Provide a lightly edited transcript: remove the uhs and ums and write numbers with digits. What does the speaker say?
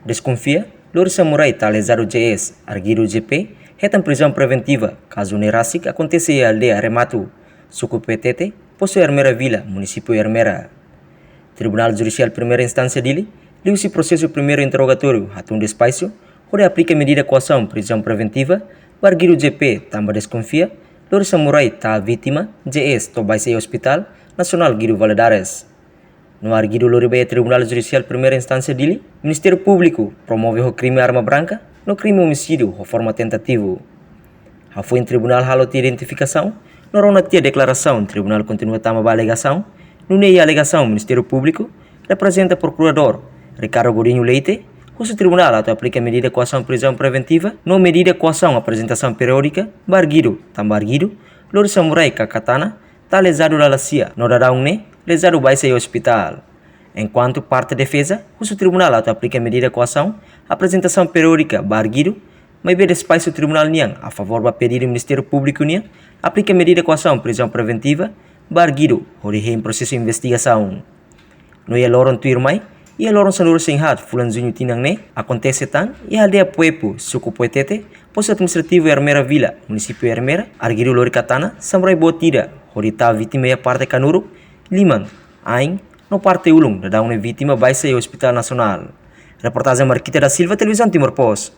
Desconfia, Louro Samurai está lesado GS, arguido GP, retam prisão preventiva, caso Nerasic aconteça em aldeia Aremato, Suco PTT, possui Armera Vila, município de Armera. Tribunal Judicial Primeira Instância dele, liu-se processo primeiro interrogatório, atum despacio, onde aplica medida coação prisão preventiva, arguido GP, tamba desconfia, Louro Samurai está vítima, GS, tobai se hospital, Nacional Guido Valadares. No arguido Loribeia Tribunal Judicial Primeira Instância dele, Ministério Público promove o crime arma branca no crime homicídio ou forma tentativo. A foi em tribunal halo de identificação, no rona tia declaração, tribunal continua tama a alegação, no nei alegação Ministério Público, representa Procurador Ricardo Godinho Leite, cujo tribunal ato aplica medida coação prisão preventiva, no medida coação apresentação periódica, barguido, tambarguido, Louro Samurai Kakatana, tá lesado da lacia, no dadaune, lesado vai ser hospital. Enquanto parte defesa, cujo tribunal ato aplica medida coação, apresentação periódica, barguido, mas bem despacio o tribunal niang a favor do pedido do Ministério Público niang, aplica medida coação prisão preventiva, barguido, origen em processo de investigação. No ia loron tuirmai, ia loron sanuro senhat fulan junho tinang ne, acontece tan, ia aldeia Puepo, Suco Poetete, posto administrativo Armera Vila, município Armera, arguido Lori Katana, samurai botida, horita vítima ia parte Kanuru, Limang, Aing, no parte ulung, da uma vítima vai ser Hospital Nacional. Reportagem Marquita da Silva, Televisão Timor Post.